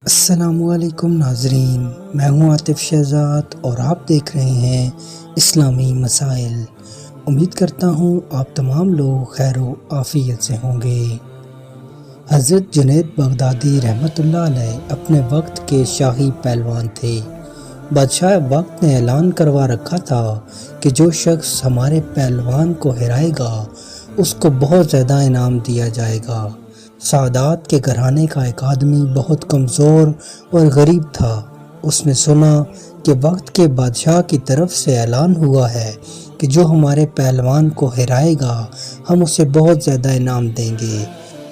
السلام علیکم ناظرین، میں ہوں عاطف شہزاد اور آپ دیکھ رہے ہیں اسلامی مسائل۔ امید کرتا ہوں آپ تمام لوگ خیر و عافیت سے ہوں گے۔ حضرت جنید بغدادی رحمۃ اللہ علیہ اپنے وقت کے شاہی پہلوان تھے۔ بادشاہ وقت نے اعلان کروا رکھا تھا کہ جو شخص ہمارے پہلوان کو ہرائے گا اس کو بہت زیادہ انعام دیا جائے گا۔ سعادات کے گھرانے کا ایک آدمی بہت کمزور اور غریب تھا۔ اس نے سنا کہ وقت کے بادشاہ کی طرف سے اعلان ہوا ہے کہ جو ہمارے پہلوان کو ہرائے گا ہم اسے بہت زیادہ انعام دیں گے۔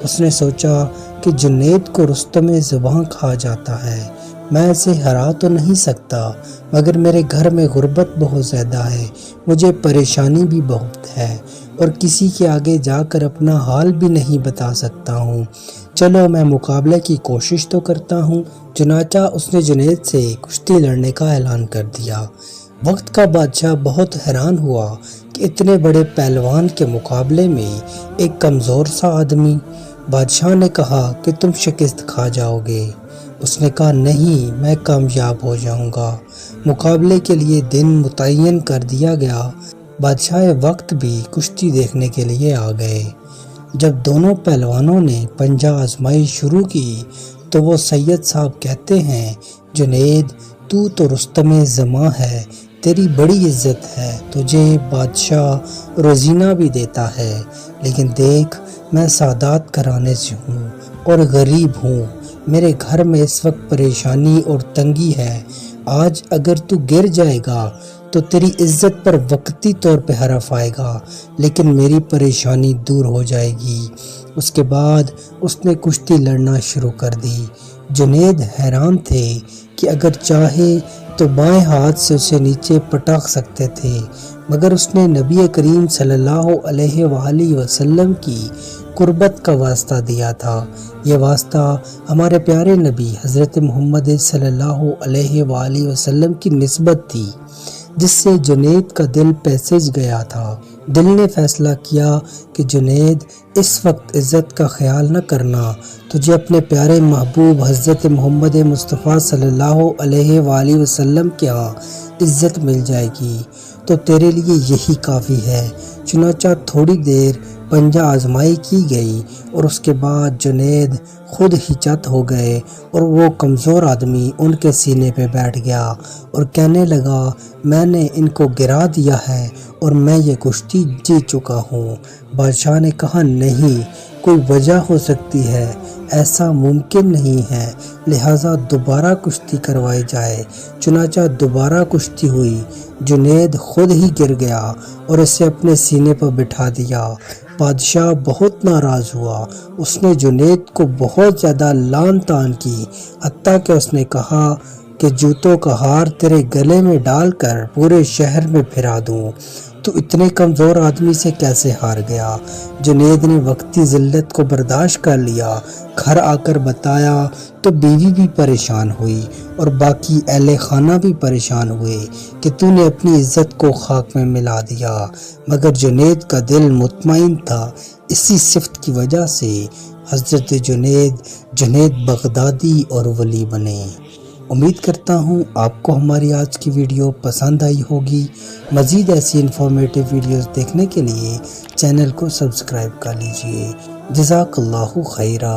اس نے سوچا کہ جنید کو رستم زباں کہا جاتا ہے، میں اسے ہرا تو نہیں سکتا مگر میرے گھر میں غربت بہت زیادہ ہے، مجھے پریشانی بھی بہت ہے اور کسی کے آگے جا کر اپنا حال بھی نہیں بتا سکتا ہوں، چلو میں مقابلے کی کوشش تو کرتا ہوں۔ چنانچہ اس نے جنید سے کشتی لڑنے کا اعلان کر دیا۔ وقت کا بادشاہ بہت حیران ہوا کہ اتنے بڑے پہلوان کے مقابلے میں ایک کمزور سا آدمی۔ بادشاہ نے کہا کہ تم شکست کھا جاؤ گے۔ اس نے کہا نہیں، میں کامیاب ہو جاؤں گا۔ مقابلے کے لیے دن متعین کر دیا گیا۔ بادشاہ وقت بھی کشتی دیکھنے کے لیے آ گئے۔ جب دونوں پہلوانوں نے پنجہ آزمائی شروع کی تو وہ سید صاحب کہتے ہیں، جنید تو رستم زماں ہے، تیری بڑی عزت ہے، تجھے بادشاہ روزینہ بھی دیتا ہے، لیکن دیکھ میں سعادات گھرانے سے ہوں اور غریب ہوں، میرے گھر میں اس وقت پریشانی اور تنگی ہے، آج اگر تو گر جائے گا تو تیری عزت پر وقتی طور پہ حرف آئے گا لیکن میری پریشانی دور ہو جائے گی۔ اس کے بعد اس نے کشتی لڑنا شروع کر دی۔ جنید حیران تھے کہ اگر چاہے تو بائیں ہاتھ سے اسے نیچے پٹک سکتے تھے، مگر اس نے نبی کریم صلی اللہ علیہ وآلہ وسلم کی قربت کا واسطہ دیا تھا۔ یہ واسطہ ہمارے پیارے نبی حضرت محمد صلی اللہ علیہ وآلہ وسلم کی نسبت تھی، جس سے جنید کا دل پیچ گیا تھا۔ دل نے فیصلہ کیا کہ جنید اس وقت عزت کا خیال نہ کرنا، تجھے اپنے پیارے محبوب حضرت محمد مصطفیٰ صلی اللہ علیہ وآلہ وسلم کے ہاں عزت مل جائے گی تو تیرے لیے یہی کافی ہے۔ چنانچہ تھوڑی دیر پنجہ آزمائی کی گئی اور اس کے بعد جنید خود ہی چت ہو گئے اور وہ کمزور آدمی ان کے سینے پہ بیٹھ گیا اور کہنے لگا، میں نے ان کو گرا دیا ہے اور میں یہ کشتی جیت چکا ہوں۔ بادشاہ نے کہا نہیں، کوئی وجہ ہو سکتی ہے، ایسا ممکن نہیں ہے، لہٰذا دوبارہ کشتی کروائی جائے۔ چنانچہ دوبارہ کشتی ہوئی، جنید خود ہی گر گیا اور اسے اپنے سینے پر بٹھا دیا۔ بادشاہ بہت ناراض ہوا، اس نے جنید کو بہت زیادہ لعن طعن کی، حتیٰ کہ اس نے کہا کہ جوتوں کا ہار تیرے گلے میں ڈال کر پورے شہر میں پھرا دوں، تو اتنے کمزور آدمی سے کیسے ہار گیا؟ جنید نے وقتی ذلت کو برداشت کر لیا۔ گھر آ کر بتایا تو بیوی بھی پریشان ہوئی اور باقی اہل خانہ بھی پریشان ہوئے کہ تو نے اپنی عزت کو خاک میں ملا دیا، مگر جنید کا دل مطمئن تھا۔ اسی صفت کی وجہ سے حضرت جنید بغدادی اور ولی بنے۔ امید کرتا ہوں آپ کو ہماری آج کی ویڈیو پسند آئی ہوگی۔ مزید ایسی انفارمیٹیو ویڈیوز دیکھنے کے لیے چینل کو سبسکرائب کر لیجئے۔ جزاک اللہ خیرہ۔